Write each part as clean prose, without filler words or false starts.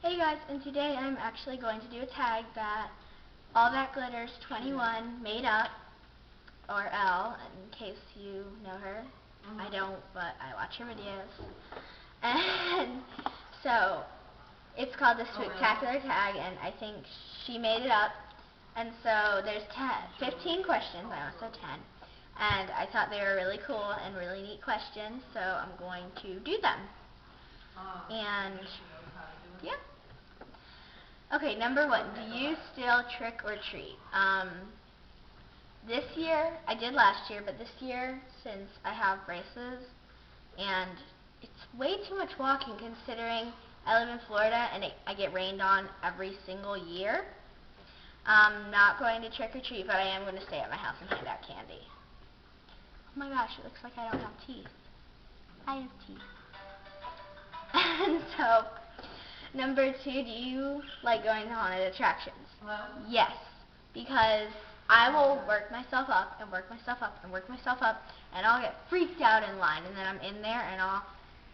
Hey guys, and today I'm actually going to do a tag that All That Glitters 21 made up, or L, in case you know her. I don't, but I watch her videos. And so, it's called the Spooktacular Tag, and I think she made it up. And so, there's 15 questions, I also 10. And I thought they were really cool and really neat questions, so I'm going to do them. And, yeah. Okay, number 1, do you still trick or treat? This year, I did last year, but this year, since I have braces, and it's way too much walking considering I live in Florida and I get rained on every single year. I'm not going to trick or treat, but I am going to stay at my house and hand out candy. Oh my gosh, it looks like I don't have teeth. I have teeth. And so, number 2, do you like going to haunted attractions? Hello? Yes, because I will work myself up and work myself up and work myself up, and I'll get freaked out in line, and then I'm in there and I'll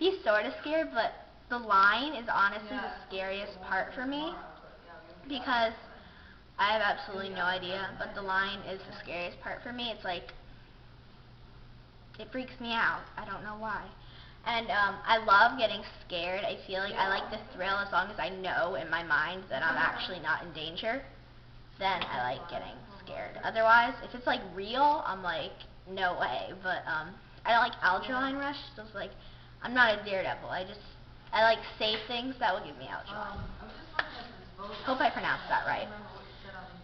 be sort of scared, but the line is honestly the scariest part for me, because I have absolutely no idea, but the line is the scariest part for me. It's like, it freaks me out. I don't know why. And I love getting scared. I feel like I like the thrill as long as I know in my mind that I'm actually not in danger. Then I like getting scared. Otherwise, if it's like real, I'm like, no way. But I like Adrenaline Rush. So it's like, I'm not a daredevil. I like safe things that will give me adrenaline. Hope I pronounced that right.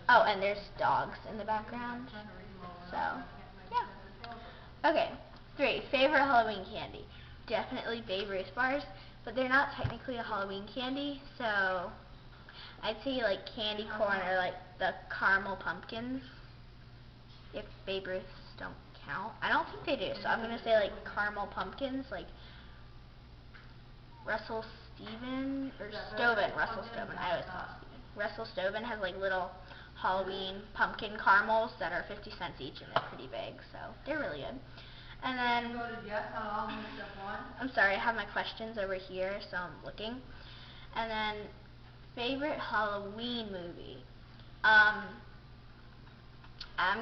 Oh, and there's dogs in the background. So, yeah. Okay, 3, favorite Halloween candy. Definitely Babe Ruth bars, but they're not technically a Halloween candy, so I'd say like candy corn or like the caramel pumpkins, if Babe Ruths don't count. I don't think they do, so I'm going to say like caramel pumpkins, like Russell Stoven, I always call it Steven. Russell Stoven has like little Halloween pumpkin caramels that are 50 cents each, and they're pretty big, so they're really good. And then, I'm sorry, I have my questions over here, so I'm looking. And then, favorite Halloween movie. I'm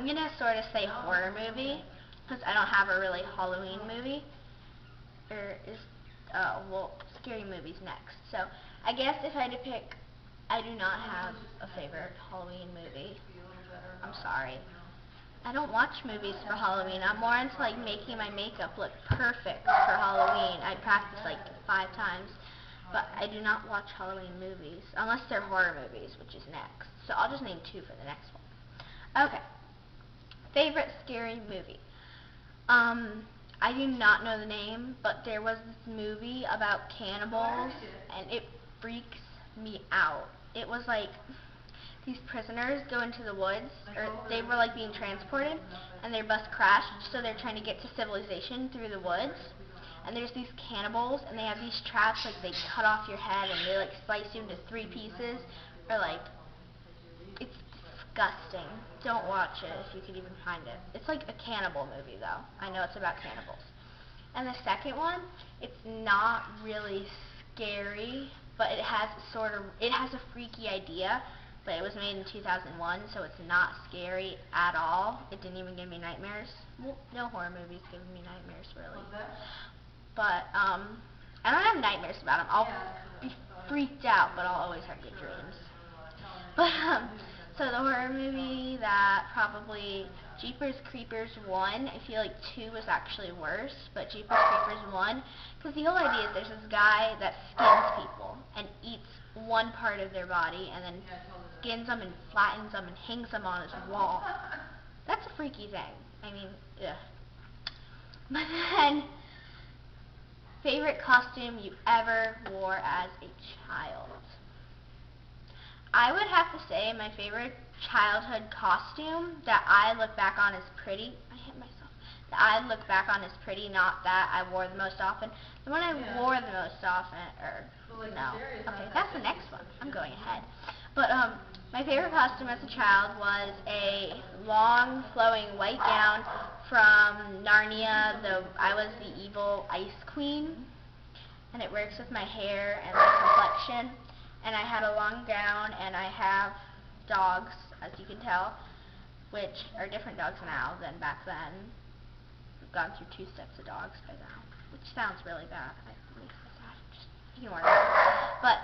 going to sort of say horror movie, because I don't have a really Halloween movie. Well, scary movies next. So, I guess if I had to pick, I do not have a favorite Halloween movie. I'm sorry. I don't watch movies for Halloween. I'm more into like making my makeup look perfect for Halloween. I practice like 5 times, but I do not watch Halloween movies unless they're horror movies, which is next. So I'll just name 2 for the next one. Okay. Favorite scary movie. I do not know the name, but there was this movie about cannibals, and it freaks me out. It was like these prisoners go into the woods, or they were like being transported, and their bus crashed, so they're trying to get to civilization through the woods, and there's these cannibals, and they have these traps, like they cut off your head, and they like slice you into 3 pieces, or like, it's disgusting. Don't watch it if you could even find it. It's like a cannibal movie though. I know it's about cannibals. And the second one, it's not really scary, but it has a freaky idea. But it was made in 2001, so it's not scary at all. It didn't even give me nightmares. Well, no horror movies give me nightmares, really. But, I don't have nightmares about them. I'll be freaked out, but I'll always have good dreams. But, so the horror movie that probably, Jeepers Creepers 1, I feel like 2 was actually worse, but Jeepers Creepers 1, because the whole idea is there's this guy that skins people and eats one part of their body and then skins them and flattens them and hangs them on his wall. That's a freaky thing. I mean, ugh. But then, favorite costume you ever wore as a child. I would have to say my favorite childhood costume that I look back on as pretty, I hit myself, that I look back on as pretty, not that I wore the most often. The one I wore the most often, no. Okay, that's the next one. I'm going ahead. But, my favorite costume as a child was a long, flowing white gown from Narnia. I was the evil ice queen, and it works with my hair and my complexion. and I had a long gown, and I have dogs, as you can tell, which are different dogs now than back then. We've gone through 2 sets of dogs by now, which sounds really bad. It makes me sad. Just ignore that. But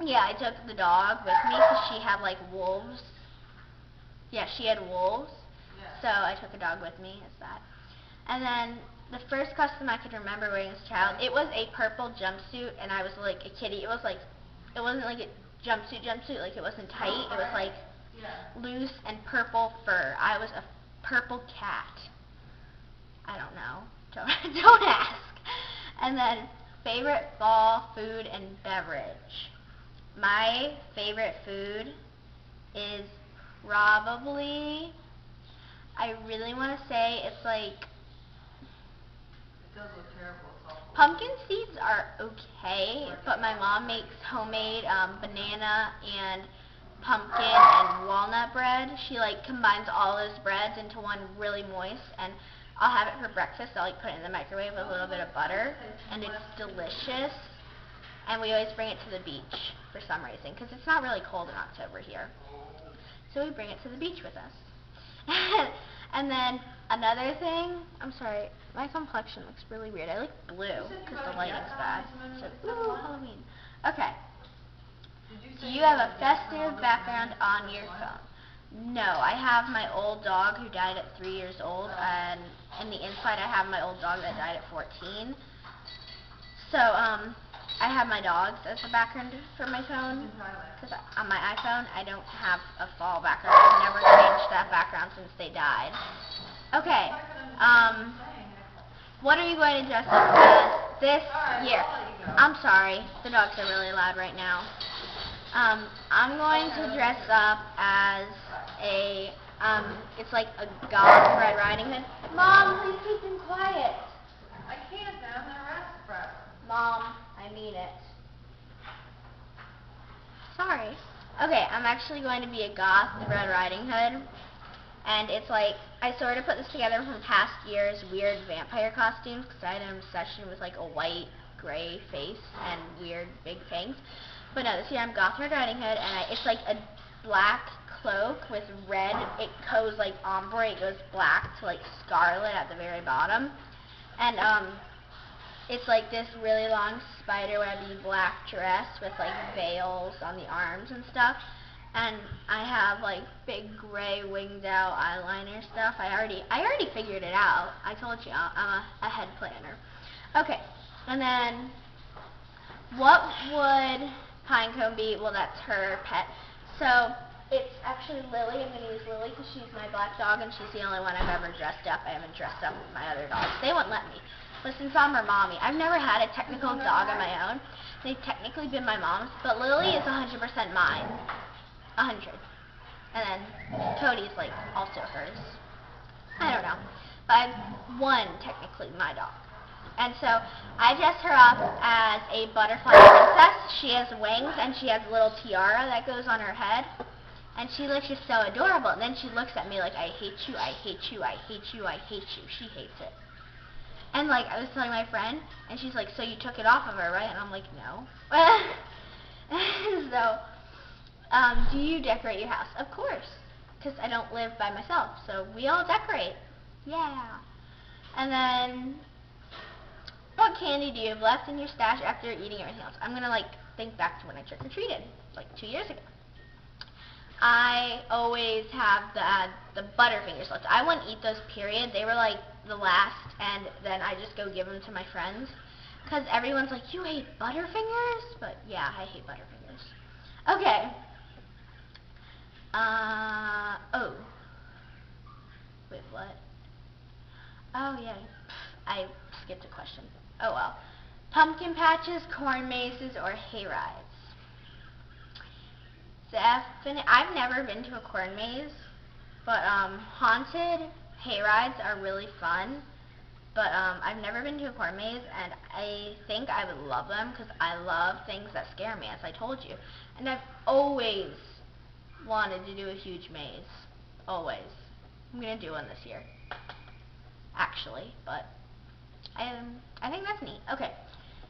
yeah, I took the dog with me because she had like wolves. Yeah, she had wolves. So I took a dog with me as that. And then the first costume I could remember wearing as a child, it was a purple jumpsuit, and I was like a kitty. It wasn't like a jumpsuit, like it wasn't tight. It was like loose and purple fur. I was a purple cat. I don't know. Don't ask. And then favorite fall food and beverage. My favorite food is probably, I really want to say it's like, It does look terrible. It's awful. Pumpkin seeds are okay, but my mom makes homemade banana and pumpkin and walnut bread. She like combines all those breads into one really moist, and I'll have it for breakfast. I'll like put it in the microwave with a little bit of butter, and it's delicious. And we always bring it to the beach for some reason, because it's not really cold in October here. So we bring it to the beach with us. And then another thing, I'm sorry, my complexion looks really weird. I look blue because the lighting's bad. So, ooh, Halloween. Okay. Do you have a festive background on your phone? No, I have my old dog who died at 3 years old, and in the inside I have my old dog that died at 14. So, I have my dogs as the background for my phone, because on my iPhone I don't have a fall background. I've never changed that background since they died. Okay, what are you going to dress up as this year? I'm sorry, the dogs are really loud right now. I'm going to dress up as a, it's like a goth Red Riding Hood. Mom, please keep them quiet. I can't now. I'm going to rest forever. Mom, I mean it. Sorry. Okay, I'm actually going to be a goth Red Riding Hood. And it's like, I sort of put this together from past years' weird vampire costumes, because I had an obsession with like a white, gray face and weird big fangs. But no, this year I'm goth Red Riding Hood, and it's like a black cloak with red. It goes like ombre, it goes black to like scarlet at the very bottom. And it's like this really long spiderwebby black dress with like veils on the arms and stuff. And I have like big gray winged out eyeliner stuff. I already figured it out. I told you I'm a head planner. Okay, and then what would Pinecone be? Well, that's her pet. So it's actually Lily. I'm going to use Lily because she's my black dog, and she's the only one I've ever dressed up. I haven't dressed up with my other dogs. They won't let me. But since I'm her mommy, I've never had a technical dog of my own. They've technically been my mom's, but Lily is 100% mine. 100. And then Cody's like also hers. I don't know. But one technically my dog. And so I dress her up as a butterfly princess. She has wings and she has a little tiara that goes on her head. And she looks just so adorable. And then she looks at me like, I hate you, I hate you, I hate you, I hate you. She hates it. And like I was telling my friend, and she's like, so you took it off of her, right? And I'm like, no. So, do you decorate your house? Of course, because I don't live by myself, so we all decorate. Yeah. And then, what candy do you have left in your stash after eating everything else? I'm gonna like think back to when I trick-or-treated, like 2 years ago. I always have the Butterfingers left. I wouldn't eat those, period. They were like the last, and then I just go give them to my friends. Because everyone's like, you hate Butterfingers? But yeah, I hate Butterfingers. Okay. Oh. Wait, what? Oh, yeah. I skipped a question. Oh, well. Pumpkin patches, corn mazes, or hay rides? I've never been to a corn maze, but haunted hay rides are really fun. But I've never been to a corn maze, and I think I would love them because I love things that scare me, as I told you. And I've always wanted to do a huge maze. Always. I'm going to do one this year, actually, but I think that's neat. Okay.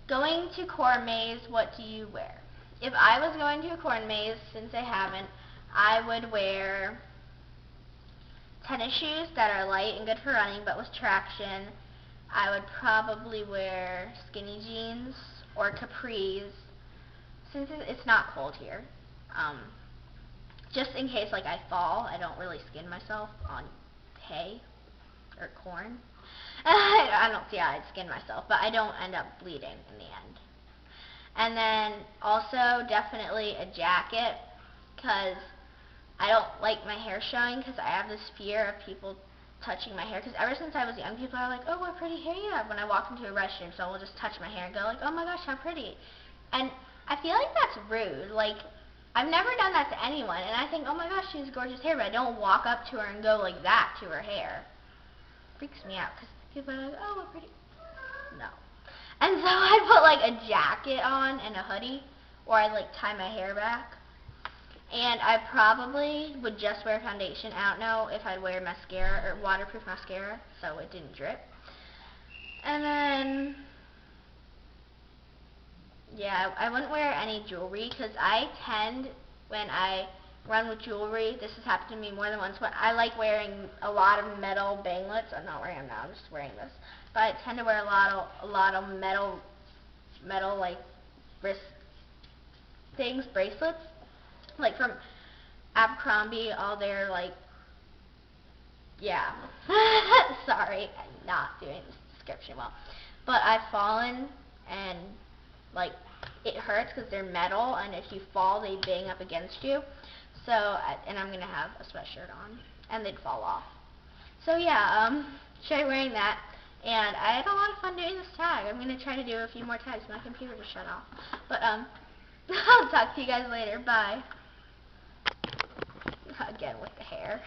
Going to corn maze, what do you wear? if I was going to a corn maze, since I haven't, I would wear tennis shoes that are light and good for running but with traction. I would probably wear skinny jeans or capris since it's not cold here. Just in case like I fall, I don't really skin myself on hay or corn. I don't see how I'd skin myself, but I don't end up bleeding in the end. And then also definitely a jacket, because I don't like my hair showing, because I have this fear of people touching my hair, because ever since I was young, people are like, oh, what pretty hair you have when I walk into a restroom, so I will just touch my hair and go like, oh my gosh, how pretty. And I feel like that's rude. Like, I've never done that to anyone, and I think, oh my gosh, she has gorgeous hair, but I don't walk up to her and go like that to her hair. Freaks me out, because people are like, oh, what pretty. No. And so I'd put like a jacket on and a hoodie, or I'd like tie my hair back. And I probably would just wear foundation. I don't know if I'd wear mascara or waterproof mascara so it didn't drip. And then, yeah, I wouldn't wear any jewelry, because I tend, when I run with jewelry, this has happened to me more than once, but I like wearing a lot of metal banglets. I'm not wearing them now, I'm just wearing this. But I tend to wear a lot of metal like wrist things, bracelets, like from Abercrombie, all their like, yeah. Sorry, I'm not doing this description well. But I've fallen and like it hurts because they're metal, and if you fall, they bang up against you. So, and I'm gonna have a sweatshirt on, and they'd fall off. So yeah, try wearing that. And I had a lot of fun doing this tag. I'm going to try to do a few more tags. My computer just shut off. But, I'll talk to you guys later. Bye. Again with the hair.